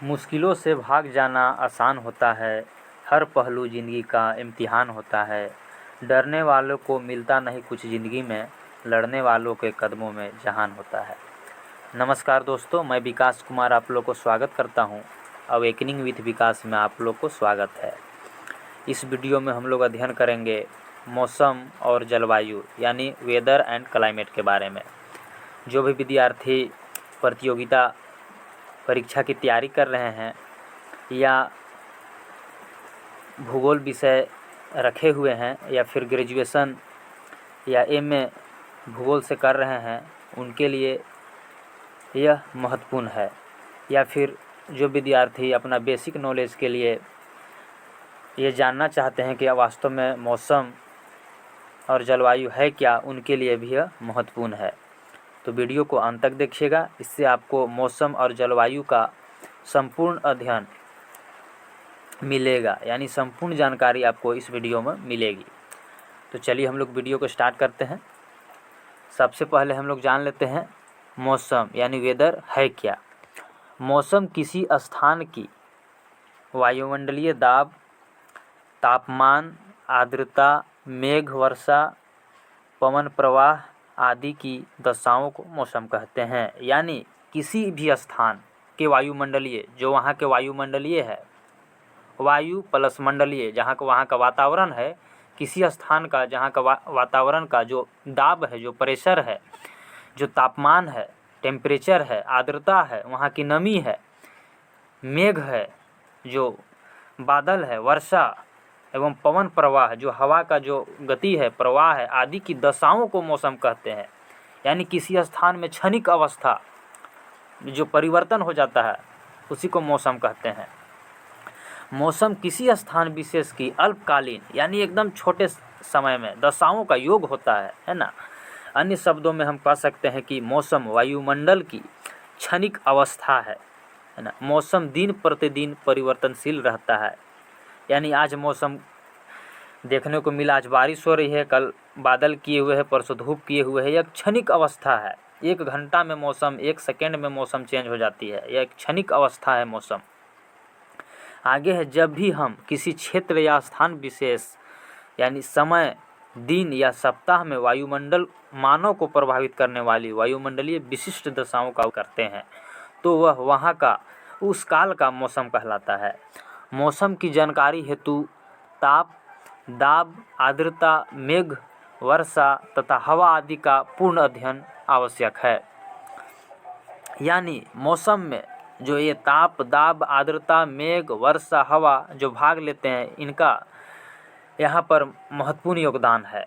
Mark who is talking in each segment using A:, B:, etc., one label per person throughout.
A: मुश्किलों से भाग जाना आसान होता है, हर पहलू ज़िंदगी का इम्तिहान होता है। डरने वालों को मिलता नहीं कुछ ज़िंदगी में, लड़ने वालों के कदमों में जहान होता है। नमस्कार दोस्तों, मैं विकास कुमार आप लोग को स्वागत करता हूं। अवेकनिंग विथ विकास में आप लोग को स्वागत है। इस वीडियो में हम लोग अध्ययन करेंगे मौसम और जलवायु यानी वेदर एंड क्लाइमेट के बारे में। जो भी विद्यार्थी प्रतियोगिता परीक्षा की तैयारी कर रहे हैं या भूगोल विषय रखे हुए हैं या फिर ग्रेजुएशन या एमए भूगोल से कर रहे हैं, उनके लिए यह महत्वपूर्ण है। या फिर जो विद्यार्थी अपना बेसिक नॉलेज के लिए ये जानना चाहते हैं कि वास्तव में मौसम और जलवायु है क्या, उनके लिए भी यह महत्वपूर्ण है। तो वीडियो को अंत तक देखिएगा, इससे आपको मौसम और जलवायु का संपूर्ण अध्ययन मिलेगा, यानी संपूर्ण जानकारी आपको इस वीडियो में मिलेगी। तो चलिए हम लोग वीडियो को स्टार्ट करते हैं। सबसे पहले हम लोग जान लेते हैं मौसम यानी वेदर है क्या। मौसम किसी स्थान की वायुमंडलीय दाब, तापमान, आर्द्रता, मेघ वर्षा, पवन प्रवाह आदि की दशाओं को मौसम कहते हैं। यानी किसी भी स्थान के वायुमंडलीय, जो वहाँ के वायुमंडलीय है, वायु प्लस मंडलीय, जहाँ का वहाँ का वातावरण है, किसी स्थान का जहाँ का वातावरण का जो दाब है, जो प्रेशर है, जो तापमान है, टेम्परेचर है, आर्द्रता है, वहाँ की नमी है, मेघ है, जो बादल है, वर्षा एवं पवन प्रवाह, जो हवा का जो गति है, प्रवाह है, आदि की दशाओं को मौसम कहते हैं। यानी किसी स्थान में क्षणिक अवस्था जो परिवर्तन हो जाता है, उसी को मौसम कहते हैं। मौसम किसी स्थान विशेष की अल्पकालीन यानी एकदम छोटे समय में दशाओं का योग होता है ना। अन्य शब्दों में हम कह सकते हैं कि मौसम वायुमंडल की क्षणिक अवस्था है ना। मौसम दिन प्रतिदिन परिवर्तनशील रहता है। यानी आज मौसम देखने को मिला, आज बारिश हो रही है, कल बादल किए हुए है, परसों धूप किए हुए है। यह क्षणिक अवस्था है। 1 घंटा में मौसम, 1 सेकेंड में मौसम चेंज हो जाती है। यह एक क्षणिक अवस्था है मौसम। आगे है, जब भी हम किसी क्षेत्र या स्थान विशेष यानी समय, दिन या सप्ताह में वायुमंडल मानव को प्रभावित करने वाली वायुमंडलीय विशिष्ट दशाओं का करते हैं, तो वह वहाँ का उस काल का मौसम कहलाता है। मौसम की जानकारी हेतु ताप, दाब, आर्द्रता, मेघ वर्षा तथा हवा आदि का पूर्ण अध्ययन आवश्यक है। यानी मौसम में जो ये ताप, दाब, आर्द्रता, मेघ, वर्षा, हवा जो भाग लेते हैं, इनका यहाँ पर महत्वपूर्ण योगदान है।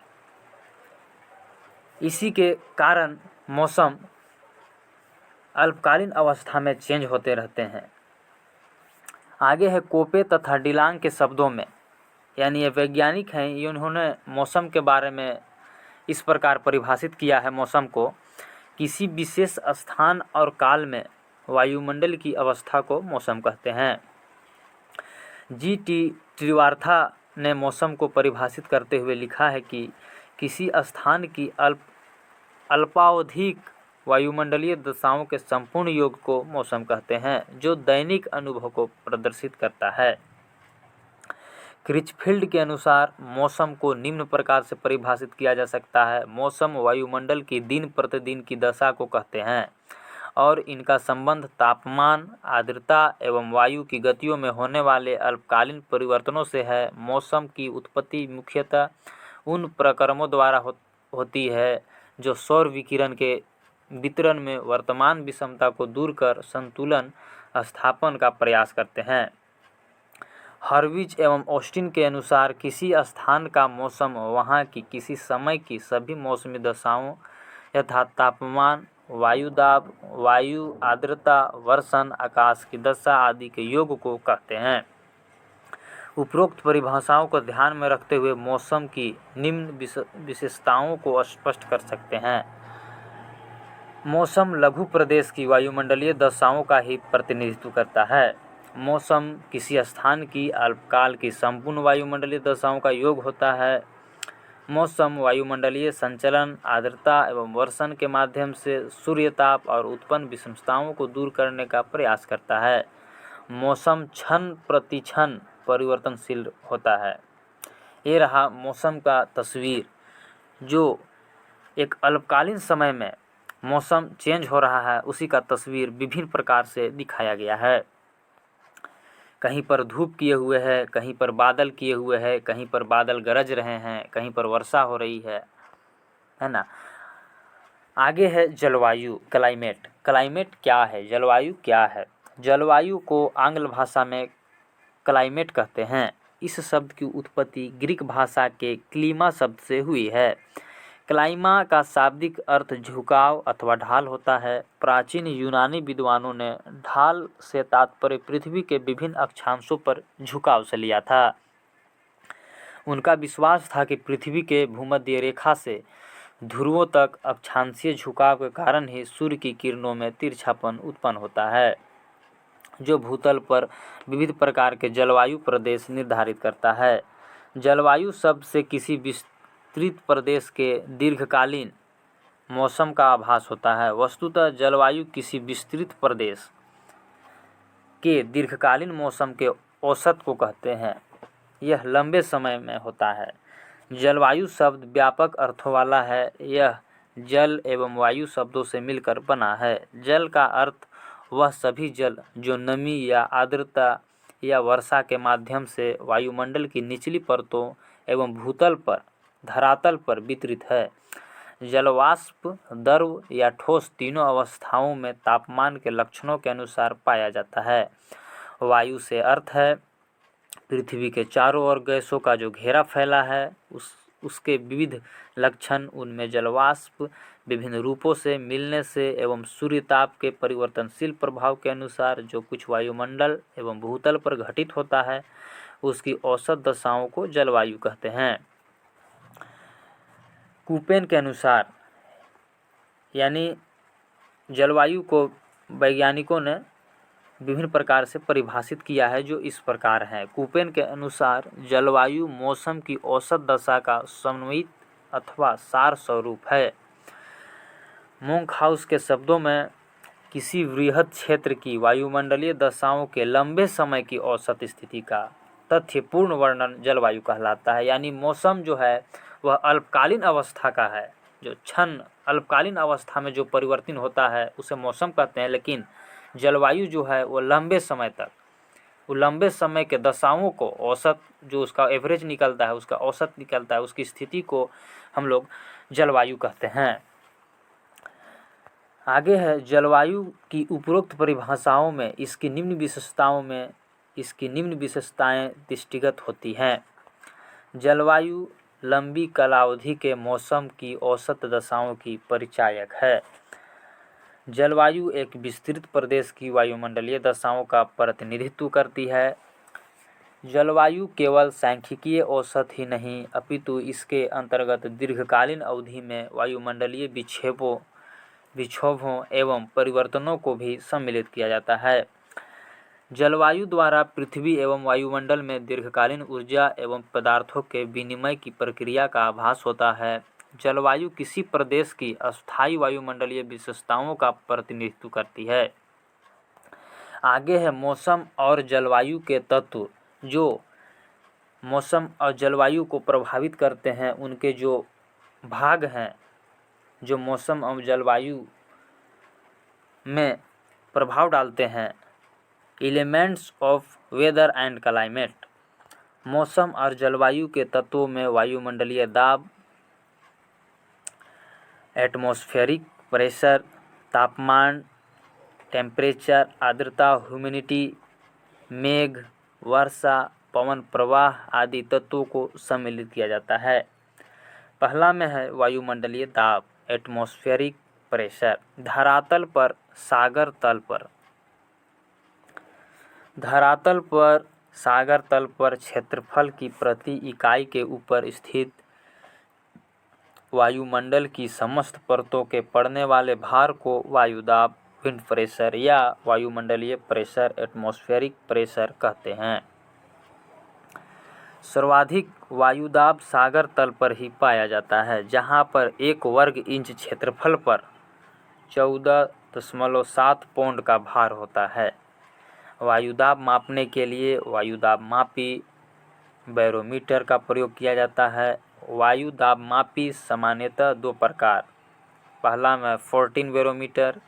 A: इसी के कारण मौसम अल्पकालीन अवस्था में चेंज होते रहते हैं। आगे है, कोपे तथा डिलांग के शब्दों में, यानी ये वैज्ञानिक हैं, ये उन्होंने मौसम के बारे में इस प्रकार परिभाषित किया है मौसम को, किसी विशेष स्थान और काल में वायुमंडल की अवस्था को मौसम कहते हैं। जी.टी. त्रिवार्था ने मौसम को परिभाषित करते हुए लिखा है कि किसी स्थान की अल्पावधिक वायुमंडलीय दशाओं के संपूर्ण योग को मौसम कहते हैं, जो दैनिक अनुभव को प्रदर्शित करता है। क्रिचफील्ड के अनुसार मौसम को निम्न प्रकार से परिभाषित किया जा सकता है। मौसम वायुमंडल की दिन प्रतिदिन की दशा को कहते हैं और इनका संबंध तापमान, आर्द्रता एवं वायु की गतियों में होने वाले अल्पकालीन परिवर्तनों से है। मौसम की उत्पत्ति मुख्यतः उन प्रक्रमों द्वारा होती है जो सौर विकिरण के वितरण में वर्तमान विषमता को दूर कर संतुलन स्थापन का प्रयास करते हैं। हर्विज एवं ऑस्टिन के अनुसार किसी स्थान का मौसम वहाँ की किसी समय की सभी मौसमी दशाओं यथा तापमान, वायु दाब, वायु आर्द्रता, वर्षण, आकाश की दशा आदि के योग को कहते हैं। उपरोक्त परिभाषाओं को ध्यान में रखते हुए मौसम की निम्न विशेषताओं को स्पष्ट कर सकते हैं। मौसम लघु प्रदेश की वायुमंडलीय दशाओं का ही प्रतिनिधित्व करता है। मौसम किसी स्थान की अल्पकाल की संपूर्ण वायुमंडलीय दशाओं का योग होता है। मौसम वायुमंडलीय संचलन, आर्द्रता एवं वर्षण के माध्यम से सूर्यताप और उत्पन्न विषमताओं को दूर करने का प्रयास करता है। मौसम क्षण प्रतिक्षण परिवर्तनशील होता है। ये रहा मौसम का तस्वीर, जो एक अल्पकालीन समय में मौसम चेंज हो रहा है उसी का तस्वीर विभिन्न प्रकार से दिखाया गया है। कहीं पर धूप किए हुए है, कहीं पर बादल किए हुए है, कहीं पर बादल गरज रहे हैं, कहीं पर वर्षा हो रही है ना। आगे है जलवायु, क्लाइमेट। क्लाइमेट क्या है, जलवायु क्या है? जलवायु को आंग्ल भाषा में क्लाइमेट कहते हैं। इस शब्द की उत्पत्ति ग्रीक भाषा के क्लीमा शब्द से हुई है। क्लाइमा का शाब्दिक अर्थ झुकाव अथवा ढाल होता है। प्राचीन यूनानी विद्वानों ने ढाल से तात्पर्य पृथ्वी के विभिन्न अक्षांशों पर झुकाव से लिया था। उनका विश्वास था कि पृथ्वी के भूमध्य रेखा से ध्रुवों तक अक्षांशीय झुकाव के कारण ही सूर्य की किरणों में तिरछापन उत्पन्न होता है, जो भूतल पर विविध प्रकार के जलवायु प्रदेश निर्धारित करता है। जलवायु शब्द से किसी विस्तृत प्रदेश के दीर्घकालीन मौसम का आभास होता है। वस्तुतः जलवायु किसी विस्तृत प्रदेश के दीर्घकालीन मौसम के औसत को कहते हैं। यह लंबे समय में होता है। जलवायु शब्द व्यापक अर्थों वाला है। यह जल एवं वायु शब्दों से मिलकर बना है। जल का अर्थ वह सभी जल जो नमी या आर्द्रता या वर्षा के माध्यम से वायुमंडल की निचली परतों एवं भूतल पर धरातल पर वितरित है। जलवाष्प द्रव या ठोस तीनों अवस्थाओं में तापमान के लक्षणों के अनुसार पाया जाता है। वायु से अर्थ है पृथ्वी के चारों ओर गैसों का जो घेरा फैला है उसके विविध लक्षण, उनमें जलवाष्प विभिन्न रूपों से मिलने से एवं सूर्य ताप के परिवर्तनशील प्रभाव के अनुसार जो कुछ वायुमंडल एवं भूतल पर घटित होता है उसकी औसत दशाओं को जलवायु कहते हैं। कूपेन के अनुसार यानी जलवायु को वैज्ञानिकों ने विभिन्न प्रकार से परिभाषित किया है जो इस प्रकार है। कूपेन के अनुसार जलवायु मौसम की औसत दशा का समन्वित अथवा सार स्वरूप है। मोंकहाउस के शब्दों में किसी वृहद क्षेत्र की वायुमंडलीय दशाओं के लंबे समय की औसत स्थिति का तथ्यपूर्ण वर्णन जलवायु कहलाता है। यानी मौसम जो है वह अल्पकालीन अवस्था का है, जो क्षण अल्पकालीन अवस्था में जो परिवर्तन होता है उसे मौसम कहते हैं। लेकिन जलवायु जो है वो लंबे समय तक, वो लंबे समय के दशाओं को औसत जो उसका एवरेज निकलता है, उसका औसत निकलता है, उसकी स्थिति को हम लोग जलवायु कहते हैं। आगे है जलवायु की उपरोक्त परिभाषाओं में इसकी निम्न विशेषताएं दृष्टिगत होती हैं। जलवायु लंबी कालावधि के मौसम की औसत दशाओं की परिचायक है। जलवायु एक विस्तृत प्रदेश की वायुमंडलीय दशाओं का प्रतिनिधित्व करती है। जलवायु केवल सांख्यिकीय औसत ही नहीं अपितु इसके अंतर्गत दीर्घकालीन अवधि में वायुमंडलीय विक्षोभों एवं परिवर्तनों को भी सम्मिलित किया जाता है। जलवायु द्वारा पृथ्वी एवं वायुमंडल में दीर्घकालीन ऊर्जा एवं पदार्थों के विनिमय की प्रक्रिया का आभास होता है। जलवायु किसी प्रदेश की अस्थायी वायुमंडलीय विशेषताओं का प्रतिनिधित्व करती है। आगे है मौसम और जलवायु के तत्व जो मौसम और जलवायु को प्रभावित करते हैं, उनके जो भाग हैं जो मौसम और जलवायु में प्रभाव डालते हैं। Elements of weather and climate. मौसम और जलवायु के तत्वों में वायुमंडलीय दाब, एटमॉस्फेरिक प्रेशर, तापमान, टेम्परेचर, आर्द्रता, ह्यूमिडिटी, मेघ, वर्षा, पवन प्रवाह आदि तत्वों को सम्मिलित किया जाता है। पहला में है वायुमंडलीय दाब, एटमॉस्फेरिक प्रेशर। धरातल पर सागर तल पर क्षेत्रफल की प्रति इकाई के ऊपर स्थित वायुमंडल की समस्त परतों के पड़ने वाले भार को वायुदाब, विंड प्रेशर या वायुमंडलीय प्रेशर, एटमॉस्फेरिक प्रेशर कहते हैं। सर्वाधिक वायुदाब सागर तल पर ही पाया जाता है, जहां पर 1 वर्ग इंच क्षेत्रफल पर 14.7 पौंड का भार होता है। वायुदाब मापने के लिए वायुदाब मापी बैरोमीटर का प्रयोग किया जाता है। वायुदाब मापी सामान्यतः दो प्रकार, पहला में 14 बैरोमीटर,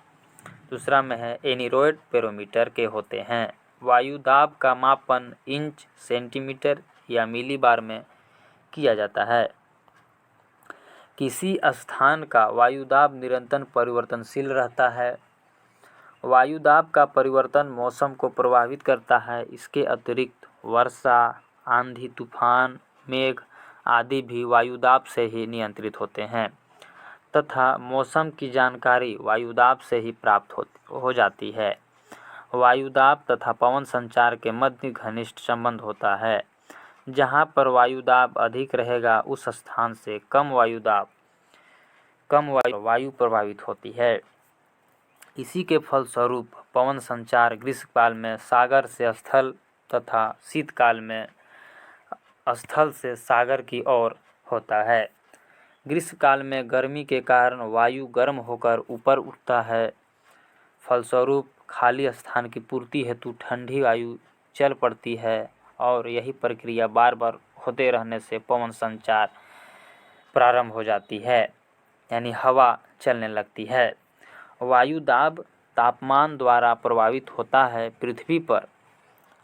A: दूसरा में है एनीरोइड बैरोमीटर के होते हैं। वायुदाब का मापन इंच, सेंटीमीटर या मिलीबार में किया जाता है। किसी स्थान का वायुदाब निरंतर परिवर्तनशील रहता है। वायुदाब का परिवर्तन मौसम को प्रभावित करता है। इसके अतिरिक्त वर्षा, आंधी, तूफान, मेघ आदि भी वायुदाब से ही नियंत्रित होते हैं तथा मौसम की जानकारी वायुदाब से ही प्राप्त हो जाती है। वायुदाब तथा पवन संचार के मध्य घनिष्ठ संबंध होता है। जहाँ पर वायुदाब अधिक रहेगा उस स्थान से कम वायु प्रभावित होती है। इसी के फलस्वरूप पवन संचार ग्रीष्मकाल में सागर से स्थल तथा शीतकाल में स्थल से सागर की ओर होता है। ग्रीष्मकाल में गर्मी के कारण वायु गर्म होकर ऊपर उठता है। फलस्वरूप खाली स्थान की पूर्ति हेतु ठंडी वायु चल पड़ती है और यही प्रक्रिया बार बार होते रहने से पवन संचार प्रारंभ हो जाती है, यानी हवा चलने लगती है। वायुदाब तापमान द्वारा प्रभावित होता है। पृथ्वी पर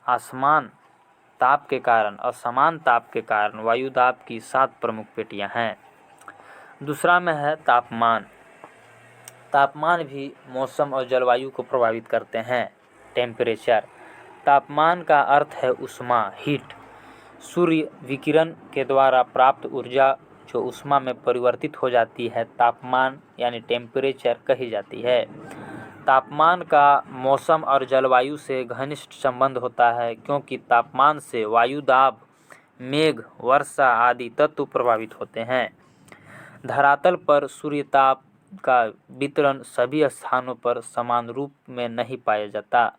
A: असमान ताप के कारण वायुदाब की 7 प्रमुख पेटियां हैं। दूसरा में है तापमान। तापमान भी मौसम और जलवायु को प्रभावित करते हैं। टेम्परेचर, तापमान का अर्थ है उष्मा, हीट। सूर्य विकिरण के द्वारा प्राप्त ऊर्जा जो उष्मा में परिवर्तित हो जाती है तापमान यानी टेम्परेचर कही जाती है। तापमान का मौसम और जलवायु से घनिष्ठ संबंध होता है क्योंकि तापमान से वायुदाब, मेघ, वर्षा आदि तत्व प्रभावित होते हैं। धरातल पर सूर्यताप का वितरण सभी स्थानों पर समान रूप में नहीं पाया जाता,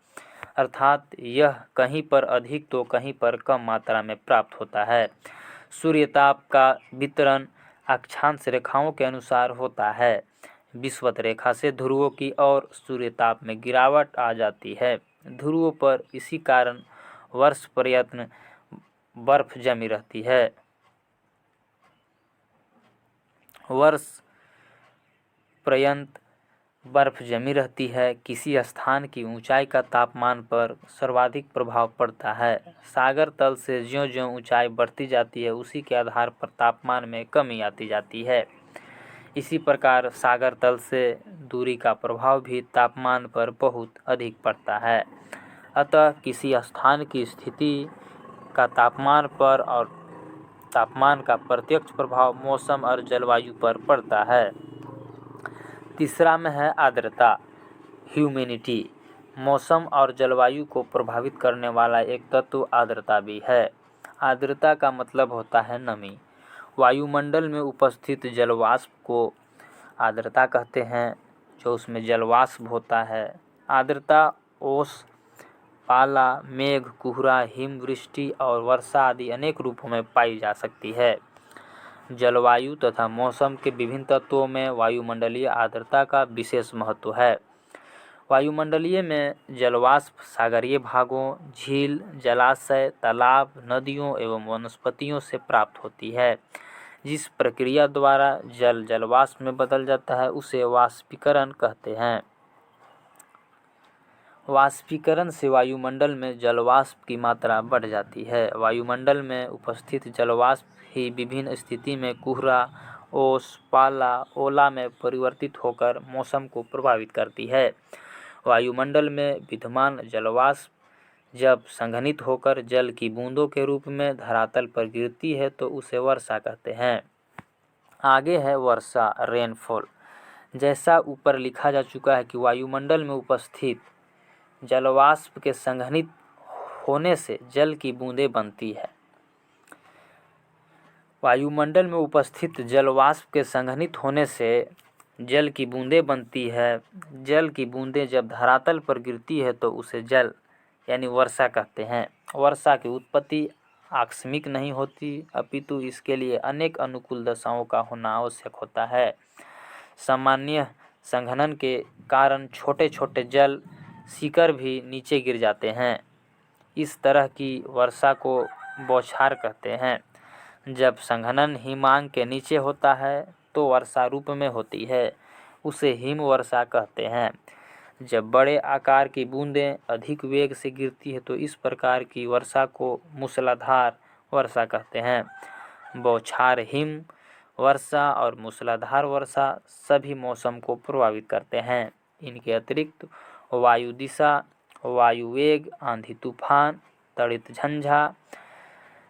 A: अर्थात यह कहीं पर अधिक तो कहीं पर कम मात्रा में प्राप्त होता है। सूर्यताप का वितरण अक्षांश रेखाओं के अनुसार होता है। विषुवत रेखा से ध्रुवों की ओर सूर्यताप में गिरावट आ जाती है। ध्रुवों पर इसी कारण वर्ष पर्यंत बर्फ जमी रहती है। किसी स्थान की ऊंचाई का तापमान पर सर्वाधिक प्रभाव पड़ता है। सागर तल से ज्यों-ज्यों ऊंचाई बढ़ती जाती है उसी के आधार पर तापमान में कमी आती जाती है। इसी प्रकार सागर तल से दूरी का प्रभाव भी तापमान पर बहुत अधिक पड़ता है। अतः किसी स्थान की स्थिति का तापमान पर और तापमान का प्रत्यक्ष प्रभाव मौसम और जलवायु पर पड़ता है। तीसरा में है आर्द्रता, ह्यूमिडिटी। मौसम और जलवायु को प्रभावित करने वाला एक तत्व आर्द्रता भी है। आर्द्रता का मतलब होता है नमी। वायुमंडल में उपस्थित जलवाष्प को आर्द्रता कहते हैं, जो उसमें जलवाष्प होता है। आर्द्रता ओस, पाला, मेघ, कोहरा, हिमवृष्टि और वर्षा आदि अनेक रूपों में पाई जा सकती है। जलवायु तथा मौसम के विभिन्न तत्वों में वायुमंडलीय आर्द्रता का विशेष महत्व है। वायुमंडलीय में जलवाष्प सागरीय भागों, झील, जलाशय, तालाब, नदियों एवं वनस्पतियों से प्राप्त होती है। जिस प्रक्रिया द्वारा जल जलवाष्प में बदल जाता है उसे वाष्पीकरण कहते हैं। वाष्पीकरण से वायुमंडल में जलवाष्प की मात्रा बढ़ जाती है। वायुमंडल में उपस्थित जलवाष्प ही विभिन्न स्थिति में कोहरा, ओस, पाला, ओला में परिवर्तित होकर मौसम को प्रभावित करती है। वायुमंडल में विद्यमान जलवाष्प जब संघनित होकर जल की बूंदों के रूप में धरातल पर गिरती है तो उसे वर्षा कहते हैं। आगे है वर्षा, रेनफॉल। जैसा ऊपर लिखा जा चुका है कि वायुमंडल में उपस्थित जलवाष्प के संघनित होने से जल की बूंदें बनती है। वायुमंडल में उपस्थित जलवाष्प के संघनित होने से जल की बूंदें बनती है। जल की बूंदें जब धरातल पर गिरती है तो उसे जल यानी वर्षा कहते हैं। वर्षा की उत्पत्ति आकस्मिक नहीं होती, अपितु इसके लिए अनेक अनुकूल दशाओं का होना आवश्यक होता है। सामान्य संघनन के कारण छोटे छोटे जल शिखर भी नीचे गिर जाते हैं। इस तरह की वर्षा को बौछार कहते हैं। जब संघनन हिमांक के नीचे होता है तो वर्षा रूप में होती है, उसे हिम वर्षा कहते हैं। जब बड़े आकार की बूंदें अधिक वेग से गिरती है तो इस प्रकार की वर्षा को मूसलाधार वर्षा कहते हैं। बौछार हिम वर्षा और मूसलाधार वर्षा सभी मौसम को प्रभावित करते हैं। इनके अतिरिक्त वायु दिशा, वायु वेग, आंधी तूफान, तड़ित झंझा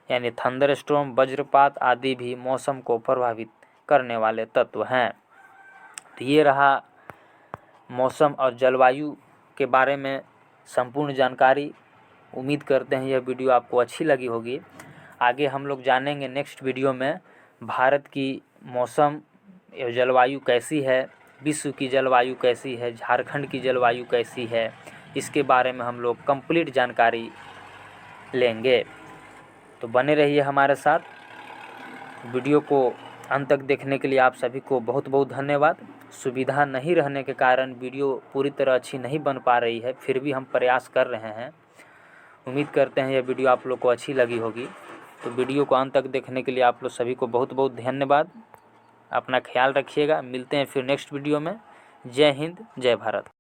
A: यानी थंडरस्टॉर्म, वज्रपात आदि भी मौसम को प्रभावित करने वाले तत्व हैं। तो ये रहा मौसम और जलवायु के बारे में संपूर्ण जानकारी। उम्मीद करते हैं यह वीडियो आपको अच्छी लगी होगी। आगे हम लोग जानेंगे नेक्स्ट वीडियो में भारत की मौसम या जलवायु कैसी है, विश्व की जलवायु कैसी है, झारखंड की जलवायु कैसी है, इसके बारे में हम लोग कंप्लीट जानकारी लेंगे। तो बने रहिए हमारे साथ। वीडियो को अंत तक देखने के लिए आप सभी को बहुत बहुत धन्यवाद। सुविधा नहीं रहने के कारण वीडियो पूरी तरह अच्छी नहीं बन पा रही है, फिर भी हम प्रयास कर रहे हैं। उम्मीद करते हैं यह वीडियो आप लोग को अच्छी लगी होगी। तो वीडियो को अंत तक देखने के लिए आप लोग सभी को बहुत बहुत धन्यवाद। अपना ख्याल रखिएगा। मिलते हैं फिर नेक्स्ट वीडियो में। जय हिंद, जय भारत।